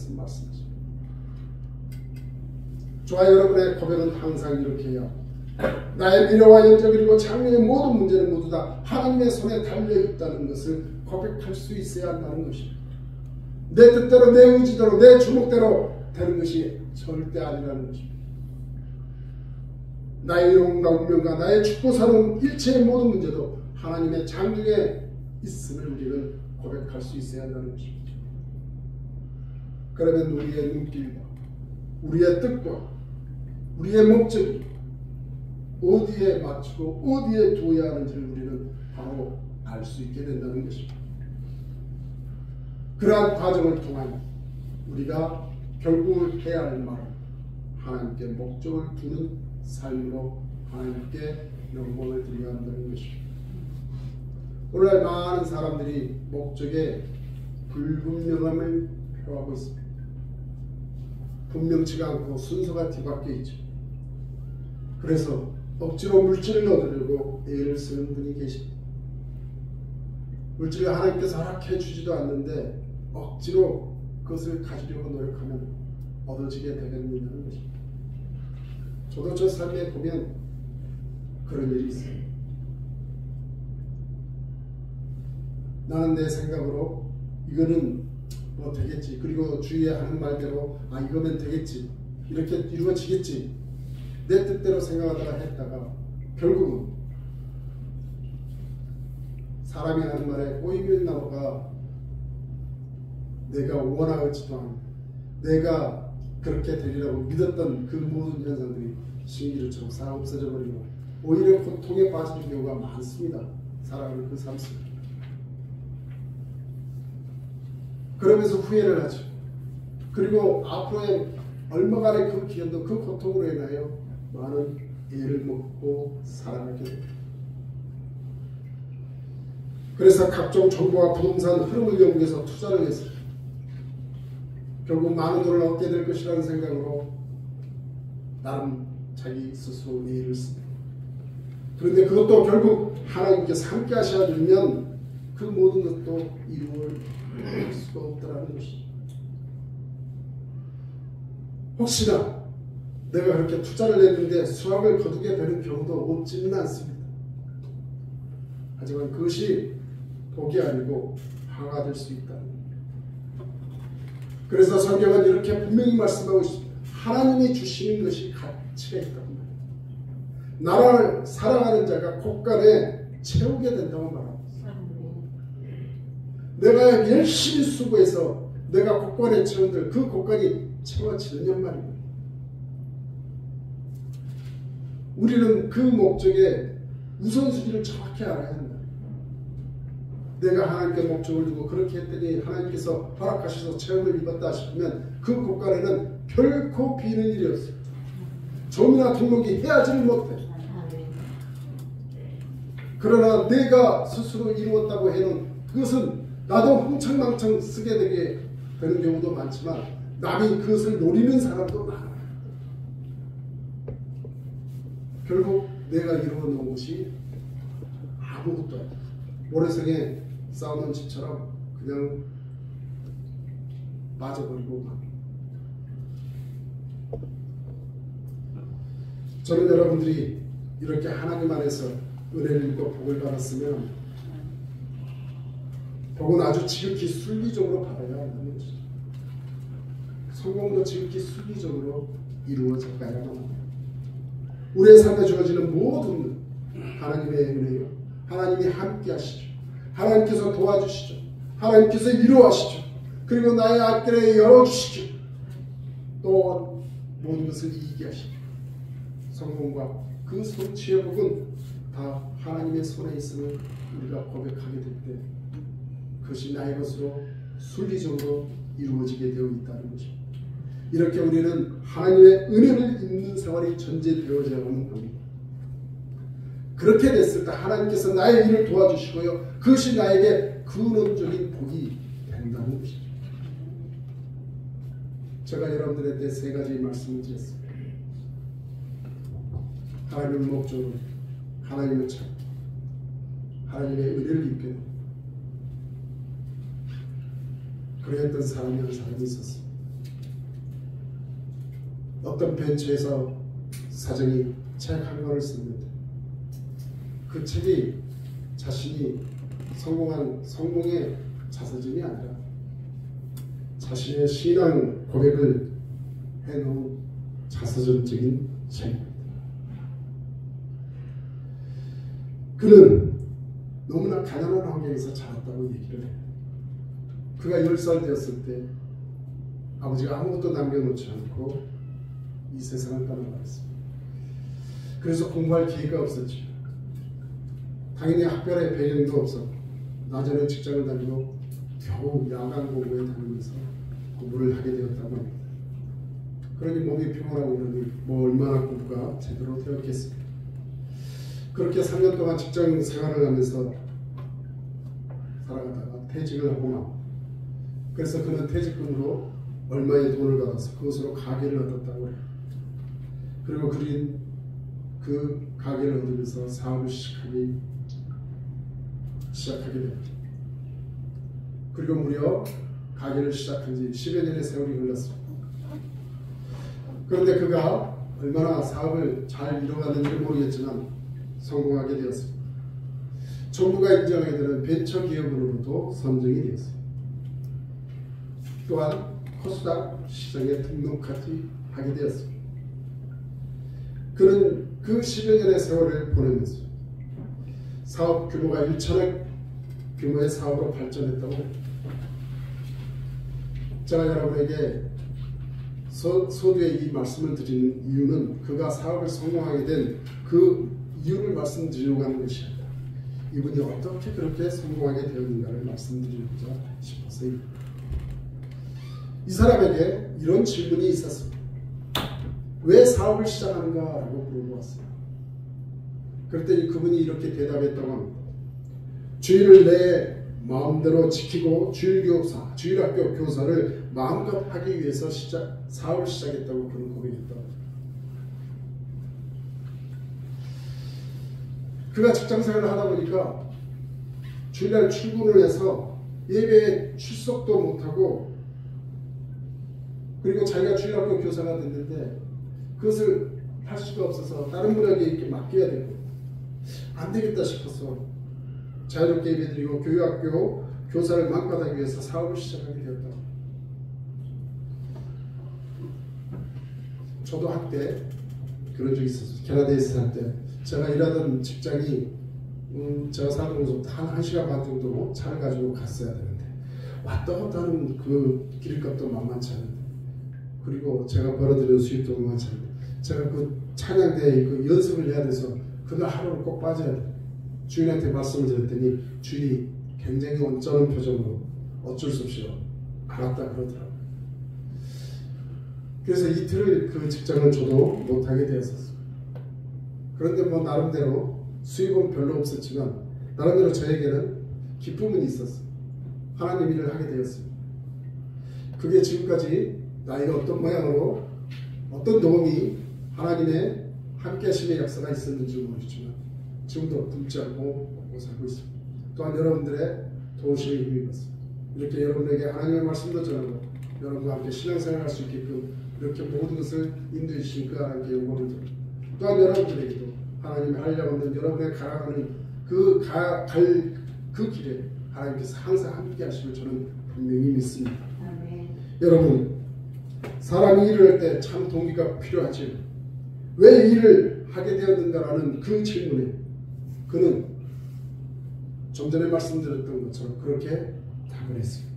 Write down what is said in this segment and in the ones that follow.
대해서 말씀하십니다. 저와 여러분의 고백은 항상 이렇게 해요. 나의 미래와 현재 그리고 장래의 모든 문제는 모두 다 하나님의 손에 달려있다는 것을 고백할 수 있어야 한다는 것입니다. 내 뜻대로 내 의지대로 내 주목대로 되는 것이 절대 아니라는 것입니다. 나의 이름과 운명과 나의 죽고 사는 일체의 모든 문제도 하나님의 장중에 있음을 우리는 고백할 수 있어야 한다는 것입니다. 그러면 우리의 눈길과 우리의 뜻과 우리의 목적이 어디에 맞추고 어디에 둬야 하는지를 우리는 바로 알 수 있게 된다는 것입니다. 그러한 과정을 통한 우리가 결국 해야 할 말은 하나님께 목적을 두는 삶으로 하나님께 영광을 드려야 한다는 것입니다. 오늘날 많은 사람들이 목적에 불분명함을 표하고 있습니다. 분명치가 않고 순서가 뒤바뀌어 있죠. 그래서 억지로 물질을 얻으려고 애를 쓰는 분이 계십니다. 물질을 하나님께서 허락해 주지도 않는데 억지로 그것을 가지려고 노력하면 얻어지게 되겠느냐는 것입니다. 저도 저 삶에 보면 그런 일이 있어요. 나는 내 생각으로 이거는 뭐 되겠지, 그리고 주위에 하는 말대로 이거면 되겠지, 이렇게 이루어지겠지, 내 뜻대로 생각하다가 했다가 결국은 사람이 하는 말에 꼬이면 나무가 내가 원하지도 않은, 내가 그렇게 되리라고 믿었던 그 모든 현상들이 신기루처럼 싹 없어져 버리고 오히려 고통에 빠지는 경우가 많습니다. 살아가는 그 삶 속에. 그러면서 후회를 하죠. 그리고 앞으로의 얼마간의 그 기간도 그 고통으로 인하여 많은 애를 먹고 살아가게 됩니다. 그래서 각종 정보와 부동산 흐름을 연구해서 투자를 해서 결국 많은 돈을 얻게 될 것이라는 생각으로 나름 자기 스스로 애를 씁니다. 그런데 그것도 결국 하나님께서 함께 하셔야 되면 그 모든 것도 이루어질 수가 없다라는 것입니다. 혹시나 내가 그렇게 투자를 했는데 수확을 거두게 되는 경우도 없지는 않습니다. 하지만 그것이 복이 아니고 화가 될 수 있다. 그래서 성경은 이렇게 분명히 말씀하고 있습니다. 하나님이 주시는 것이 가치가 있다고 말합니다. 나라를 사랑하는 자가 곳간에 채우게 된다고 말합니다. 내가 열심히 수고해서 내가 곳간에 채운들 그 곳간이 채워지느냐 말입니다. 우리는 그 목적에 우선순위를 정확히 알아야 한다. 내가 하나님께 목적을 두고 그렇게 했더니 하나님께서 허락하셔서 체험을 입었다 싶으면 그 곳간에는 결코 비는 일이 없습니다. 점이나 등록이 해야지를 못해. 그러나 내가 스스로 이루었다고 해놓은 그것은 나도 흥청망청 쓰게 되게 되는 경우도 많지만 남이 그것을 노리는 사람도 많아요. 결국 내가 이루어 놓은 것이 아무것도 아니에요. 모래성에 쌓아놓은 집처럼 그냥 빠져버리고 막. 저는 여러분들이 이렇게 하나님 안에서 은혜를 입고 복을 받았으면 복은 아주 지극히 순리적으로 받아야 한다는 것이죠. 성공도 지극히 순리적으로 이루어져 가야만 합니다. 우리의 삶에 주어지는 모든 하나님의 은혜요, 하나님이 함께 하시죠. 하나님께서 도와주시죠. 하나님께서 위로하시죠. 그리고 나의 앞길에 열어주시죠. 또 모든 것을 이기게 하시죠. 성공과 그 성취의 복은 다 하나님의 손에 있음을 우리가 고백하게 될 때 그것이 나의 것으로 순리적으로 이루어지게 되어 있다는 것입니다. 이렇게 우리는 하나님의 은혜를 입는 생활이 전제되어져야 하는 겁니다. 그렇게 됐을 때 하나님께서 나의 일을 도와주시고요, 그것이 나에게 근원적인 복이 된다는 것이죠. 제가 여러분들한테 세 가지 말씀을 드렸습니다. 하나님의 목적으로 하나님을 찾고 하나님의 은혜를 입게 됩니다. 그랬던 사람이 한 사람이 있었습니다. 어떤 벤처에서 사장이 책 한 권을 썼는데 그 책이 자신이 성공의 자서전이 아니라 자신의 신앙 고백을 해놓은 자서전적인 책입니다. 그는 너무나 가난한 환경에서 자랐다고 얘기를 해요. 그가 10살 되었을 때 아버지가 아무것도 남겨놓지 않고 이 세상을 떠나버렸습니다. 그래서 공부할 기회가 없었죠. 당연히 학별의 배경도 없었고 낮에는 직장을 다니고 겨우 야간 공부에 다니면서 공부를 하게 되었다고 합니다. 그러니 몸이 피곤하고 그러니 뭐 얼마나 공부가 제대로 되었겠습니까? 그렇게 3년 동안 직장 생활을 하면서 살아가다가 퇴직을 하고만 그래서 그는 퇴직금으로 얼마의 돈을 받아서 그것으로 가게를 얻었다고 해요. 그리고 그린 그 가게를 얻으면서 사업을 시작하게 됩니다. 그리고 무려 가게를 시작한 지 10여 년의 세월이 흘렀습니다. 그런데 그가 얼마나 사업을 잘 이뤄갔는지 모르겠지만 성공하게 되었습니다. 정부가 인정하게 되는 벤처기업으로도 선정이 되었습니다. 또한 코스닥 시장에 등록하게 되었습니다. 그는 그 10여 년의 세월을 보내면서 사업 규모가 1천억 규모의 사업으로 발전했다고 합니다. 제가 여러분에게 서두에 이 말씀을 드리는 이유는 그가 사업을 성공하게 된 그 이유를 말씀드리려고 하는 것이 아니라 이분이 어떻게 그렇게 성공하게 되었는가를 말씀드리고자 싶어서요. 이 사람에게 이런 질문이 있었습니다. 왜 사업을 시작하는가? 라고 물어보았어요. 그랬더니 그분이 이렇게 대답했다고 합니다. 주일을 내 마음대로 지키고 주일학교 교사를 마음껏 하기 위해서 사업을 시작했다고 그런 고백했다고. 그가 직장생활을 하다 보니까 주일날 출근을 해서 예배에 출석도 못하고 그리고 자기가 주일학교 교사가 됐는데 그것을 할 수가 없어서 다른 분에게 이렇게 맡겨야 되고 안 되겠다 싶어서 자유롭게 예배드리고 교육학교 교사를 마음껏 하기 위해서 사업을 시작하게 되었다. 저도 한때 그런 적이 있었어요. 캐나다에서 살 때 제가 일하던 직장이 제가 사는 곳부터 한 1시간 반 정도 차를 가지고 갔어야 되는데 왔다 갔다 하는 그 길값도 만만치 않은데 그리고 제가 벌어들이는 수입도 만만치 않은데 제가 그 찬양대에 그 연습을 해야 돼서 그날 하루를 꼭 빠져야 돼. 주인한테 말씀을 드렸더니 주인이 굉장히 언짢은 표정으로 어쩔 수 없이 알았다 그러더라고요. 그래서 이틀을 그 직장을 저도 못하게 되었었어요. 그런데 뭐 나름대로 수입은 별로 없었지만 나름대로 저에게는 기쁨은 있었어요. 하나님 일을 하게 되었습니다. 그게 지금까지 나이가 어떤 모양으로 어떤 도움이 하나님의 함께 하심의 역사가 있었는지 모르지만 지금도 굶지 않고 먹고 살고 있습니다. 또한 여러분들의 도우심에 힘입었습니다. 이렇게 여러분에게 하나님의 말씀도 전하고 여러분과 함께 신앙생활을 할 수 있게끔 이렇게 모든 것을 인도해 주신 그 하나님께 영광을 드립니다. 또한 여러분들에게도 하나님이 하려고 하는 여러분의 가라가는 그 길에 하나님께서 항상 함께 하심을 저는 분명히 믿습니다. 여러분, 사람이 일을 할 때 참 동기가 필요하지요. 왜 일을 하게 되었는가라는 그 질문에 그는 좀 전에 말씀드렸던 것처럼 그렇게 답을 했습니다.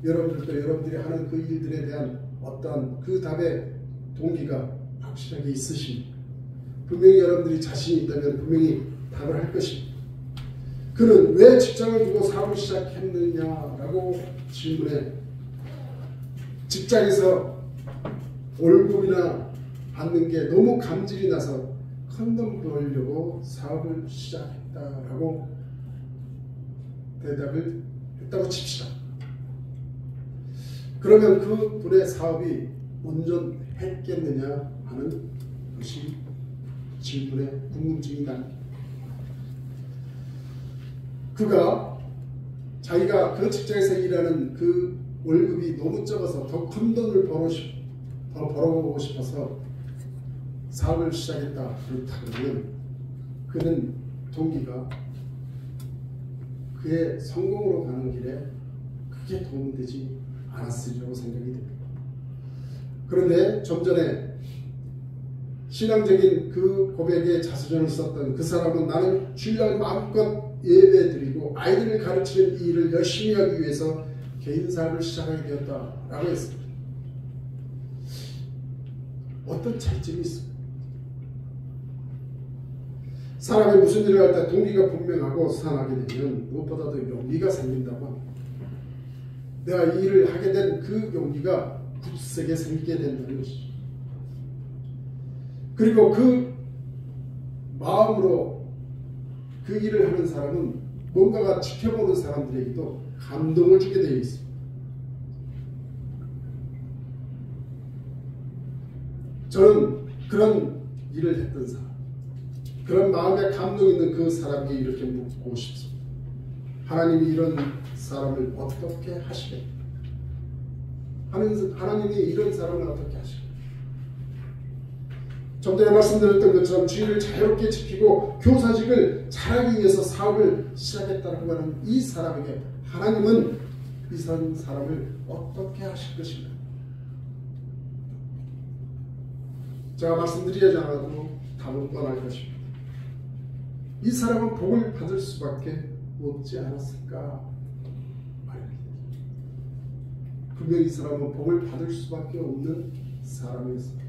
여러분들도 여러분들이 하는 그 일들에 대한 어떠한 그 답의 동기가 확실하게 있으십니까? 분명히 여러분들이 자신이 있다면 분명히 답을 할 것입니다. 그는 왜 직장을 두고 사업을 시작했느냐라고 질문해 직장에서 월급이나 받는 게 너무 감질이 나서 컨돔 벌려고 사업을 시작했다라고 대답을 했다고 칩시다. 그러면 그 분의 사업이 온전했겠느냐 하는 것이 질문의 궁금증이 납니다. 그가 자기가 그 직장에서 일하는 그 월급이 너무 적어서 더 큰 돈을 벌고 싶고 더 벌어보고 싶어서 사업을 시작했다. 그렇다 그러면 그는 동기가 그의 성공으로 가는 길에 크게 도움되지 않았으리라고 생각이 됩니다. 그런데 좀 전에 신앙적인 그 고백에 자서전을 썼던 그 사람은 나는 주일날 마음껏 예배드리고 아이들을 가르치는 이 일을 열심히 하기 위해서 개인 삶을 시작하게 되었다라고 했습니다. 어떤 차이점이 있습니까? 사람이 무슨 일을 할 때 동기가 분명하고 선하게 되면 무엇보다도 용기가 생긴다고 합니다. 내가 이 일을 하게 된 그 용기가 굳세게 생기게 된다는 것이죠. 그리고 그 마음으로 그 일을 하는 사람은 뭔가가 지켜보는 사람들에게도 감동을 주게 되어 있습니다. 저는 그런 일을 했던 사람, 그런 마음에 감동 있는 그 사람에게 이렇게 묻고 싶습니다. 하나님이 이런 사람을 어떻게 하시겠습니까? 하나님이 이런 사람을 어떻게 하시겠습니까? 좀 전에 말씀드렸던 것처럼 주의를 자유롭게 지키고 교사직을 잘하기 위해서 사업을 시작했다고 하는 이 사람에게 하나님은 이 사람을 어떻게 하실 것인가? 제가 말씀드리지 않아도 답은 뻔할 것입니다. 이 사람은 복을 받을 수밖에 없지 않았을까 말입니다. 분명히 이 사람은 복을 받을 수밖에 없는 사람이었습니다.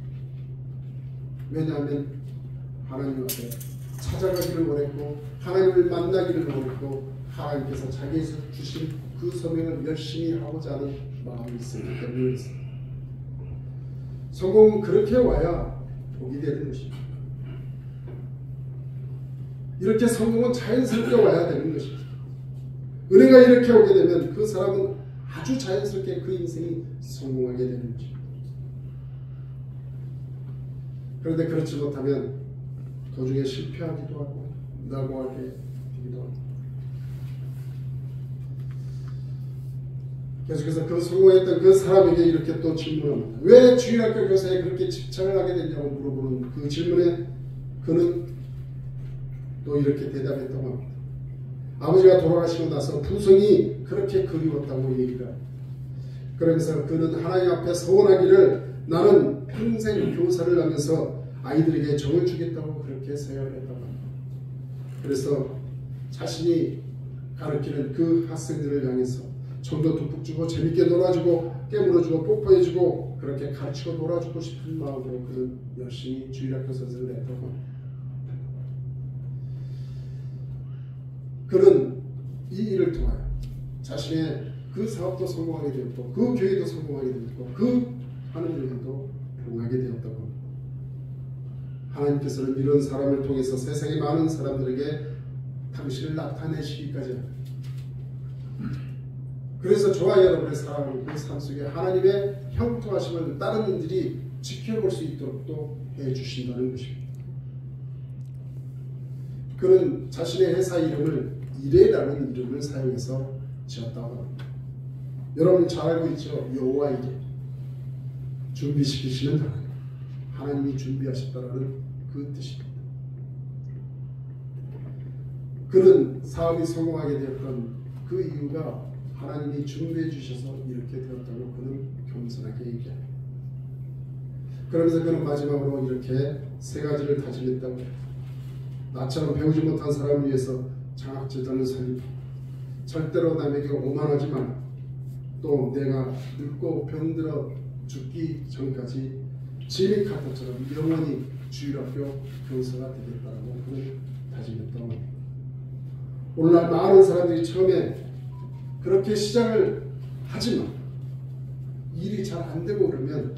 왜냐하면 하나님 앞에 찾아가기를 원했고 하나님을 만나기를 원했고 하나님께서 자기에서 주신 그 소명을 열심히 하고자 하는 마음이 있었기 때문이었습니다. 성공은 그렇게 와야 복이 되는 것입니다. 이렇게 성공은 자연스럽게 와야 되는 것입니다. 은혜가 이렇게 오게 되면 그 사람은 아주 자연스럽게 그 인생이 성공하게 되는 것입니다. 그런데 그렇지 못하면 도중에 실패하기도 하고 낙오하게 되기도 합니다. 계속해서 그 성공했던 그 사람에게 이렇게 또 질문합니다. 왜 주일학교 교사에 그렇게 집착을 하게 됐냐고 물어보는 그 질문에 그는 또 이렇게 대답했다고 합니다. 아버지가 돌아가시고 나서 부성이 그렇게 그리웠다고 얘기를 합니다. 그러면서 그는 하나님 앞에 서원하기를 나는 평생 교사를 하면서 아이들에게 정을 주겠다고 그렇게 생각을 했다고 합니다. 그래서 자신이 가르치는 그 학생들을 향해서 좀더 듬뿍 주고 재밌게 놀아주고 깨물어주고 뽀뽀해주고 그렇게 가르치고 놀아주고 싶은 마음으로 그는 열심히 주일학교 선생을 했다고 합니다. 그는 이 일을 통하여 자신의 그 사업도 성공하게 되었고 그 교회도 성공하게 되었고 그 하는 일도 부응하게 되었다고 합니다. 하나님께서는 이런 사람을 통해서 세상의 많은 사람들에게 당신을 나타내시기까지 합니다. 그래서 저와 여러분의 사랑하는 그 삶 속에 하나님의 형통하심을 다른 이들이 지켜볼 수 있도록 또 해주신다는 것입니다. 그는 자신의 회사 이름을 이레라는 이름을 사용해서 지었다고 합니다. 여러분 잘 알고 있죠? 여호와 이레. 준비시키시는 하나님. 하나님이 준비하셨다는 그 뜻입니다. 그는 사업이 성공하게 되었던 그 이유가 하나님이 준비해 주셔서 이렇게 되었다고 그는 겸손하게 얘기합니다. 그러면서 그는 마지막으로 이렇게 세 가지를 다짐했다고 해요. 나처럼 배우지 못한 사람을 위해서 장학재단을 설립하고 절대로 남에게 오만하지 말고 또 내가 늙고 병들어 죽기 전까지 지미 카타처럼 영원히 주일학교 교사가 되겠다고 그는 다짐했다고 합니다. 오늘날 많은 사람들이 처음에 그렇게 시작을 하지만 일이 잘 안 되고 그러면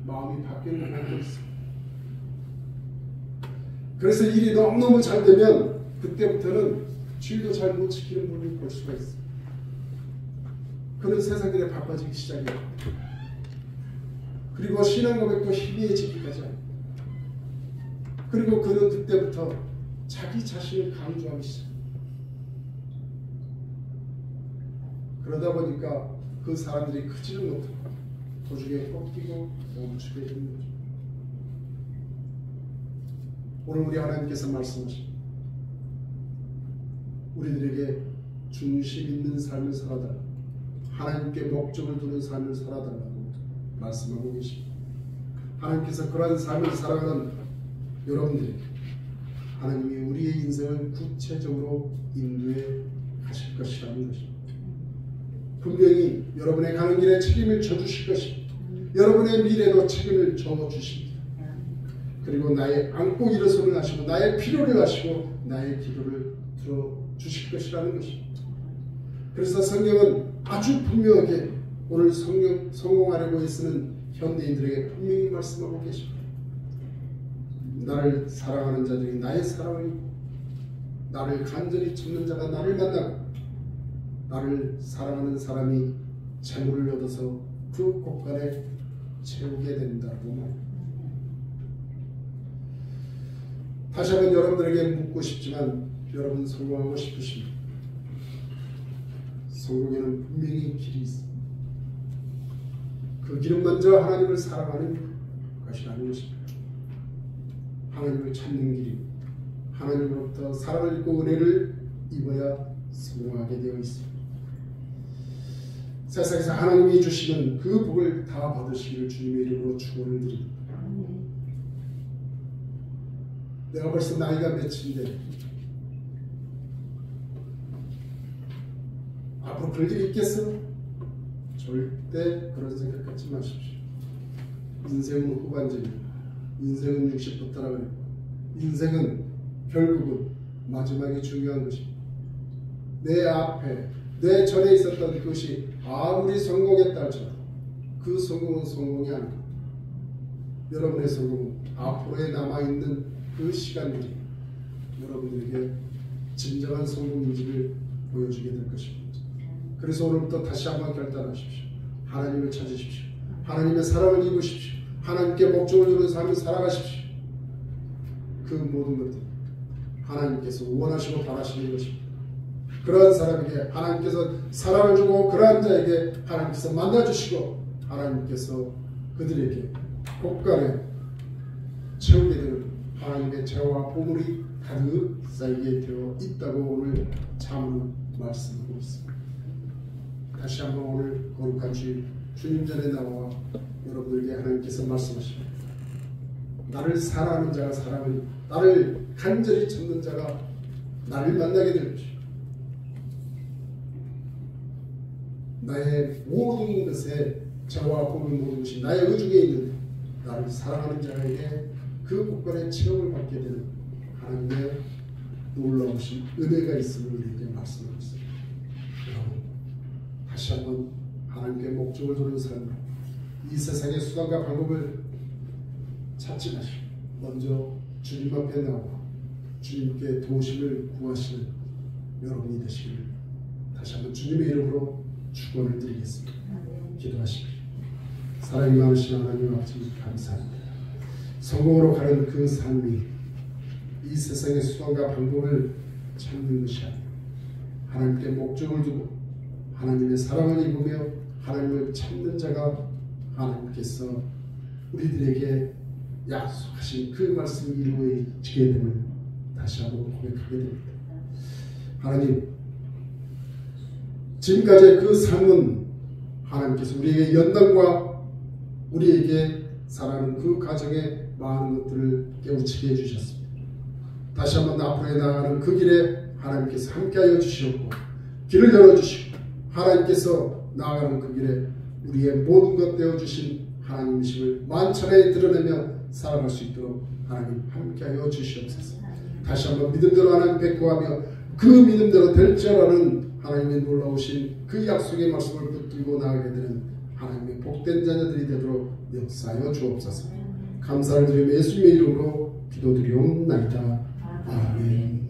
마음이 바뀌는 경우가 있습니다. 그래서 일이 너무너무 잘 되면 그때부터는 주일도 잘 못 지키는 분을 볼 수가 있습니다. 그는 세상들에 바빠지기 시작해요. 그리고 신앙 고백도 희미해지기까지 합니다. 그리고 그는 그때부터 자기 자신을 강조하기 시작합니다. 그러다 보니까 그 사람들이 크지를 못하고 도중에 꺾이고 멈추게 되는 거죠. 오늘 우리 하나님께서 말씀하십니다. 우리들에게 중심 있는 삶을 살아달라, 하나님께 목적을 두는 삶을 살아달라고 말씀하고 계십니다. 하나님께서 그러한 삶을 살아가는 여러분들에게 하나님이 우리의 인생을 구체적으로 인도해 가실 것이라는 것입니다. 분명히 여러분의 가는 길에 책임을 져주실 것입니다. 여러분의 미래도 책임을 져주십니다. 그리고 나의 안고 일어서는 하시고 나의 필요를 하시고 나의 기도를 들어주실 것이라는 것입니다. 그래서 성경은 아주 분명하게 오늘 성공하려고 애쓰는 현대인들에게 분명히 말씀하고 계십니다. 나를 사랑하는 자들이 나의 사랑을 입고 나를 간절히 찾는 자가 나를 만나고 나를 사랑하는 사람이 재물을 얻어서 그 곳간에 채우게 된다고 말합니다. 다시 한번 여러분들에게 묻고 싶지만 여러분 성공하고 싶으십니까? 성공에는 분명히 길이 있습니다. 그 길은 먼저 하나님을 사랑하는 것이라는 것입니다. 하나님을 찾는 길입니다. 하나님으로부터 사랑을 입고 은혜를 입어야 성공하게 되어 있습니다. 세상에서 하나님이 주시는 그 복을 다 받으시기를 주님의 이름으로 축원을 드립니다. 내가 벌써 나이가 몇인데 앞으로 그럴 일이 있겠어? 절대 그런 생각 갖지 마십시오. 인생은 후반전입니다. 인생은 60부터라 그랬고 인생은 결국은 마지막에 중요한 것입니다. 내 앞에 내 전에 있었던 그것이 아무리 성공했다 할지라도 그 성공은 성공이 아닙니다. 여러분의 성공은 앞으로에 남아있는 그 시간들이 여러분들에게 진정한 성공인지를 보여주게 될 것입니다. 그래서 오늘부터 다시 한번 결단하십시오. 하나님을 찾으십시오. 하나님의 사랑을 입으십시오. 하나님께 목적을 두는 삶을 살아가십시오. 그 모든 것들 하나님께서 원하시고 바라시는 것입니다. 그러한 사람에게 하나님께서 사랑을 주고 그러한 자에게 하나님께서 만나주시고 하나님께서 그들에게 곳간에 채우게 되는 하나님의 재화와 보물이 가득 쌓이게 되어 있다고 오늘 참으로 말씀하고 있습니다. 다시 한번 오늘 거룩한 주님 전에 나와 여러분들에게 하나님께서 말씀하십니다. 나를 사랑하는 자가 사랑을, 나를 간절히 찾는 자가 나를 만나게 될 것이고 나의 모든 것에 재화와 보물 모든 것이 나의 의중에 있는 나를 사랑하는 자에게 그 곳간에 체험을 받게 되는 하나님의 놀라우신 은혜가 있음을 우리에게 말씀하고 있습니다. 여러분 다시 한번 하나님께 목적을 두는 삶으로 이 세상의 수단과 방법을 찾지 마시고 먼저 주님 앞에 나와 주님께 도우심을 구하시는 여러분이 되시기를 다시 한번 주님의 이름으로 축원을 드리겠습니다. 기도하십시오. 사랑이 많으신 하나님 아버지 감사합니다. 성공으로 가는 그 삶이 이 세상의 수단과 방법을 찾는 것이 아니라 하나님께 목적을 두고 하나님의 사랑을 입으며 하나님을 찾는 자가 하나님께서 우리들에게 약속하신 그 말씀이 이루어지게 됨을 다시 한번 고백하게 됩니다. 하나님 지금까지의 그 삶은 하나님께서 우리에게 연단과 우리에게 살아가는 그 가정에 많은 것들을 깨우치게 해주셨습니다. 다시 한번 앞으로 나아가는 그 길에 하나님께서 함께하여 주시었고 길을 열어주시고 하나님께서 나아가는 그 길에 우리의 모든 것 되어주신 하나님이심을 만천하에 드러내며 살아갈 수 있도록 하나님 함께하여 주시옵소서. 다시 한번 믿음대로 하나님 뵙고하며 그 믿음대로 될 줄 아는 하나님의 놀라우신 그 약속의 말씀을 붙들고 나아가게 되는 하나님의 복된 자녀들이 되도록 역사하여 주옵소서. 감사를 드리며 예수님의 이름으로 기도드리옵나이다. 아멘.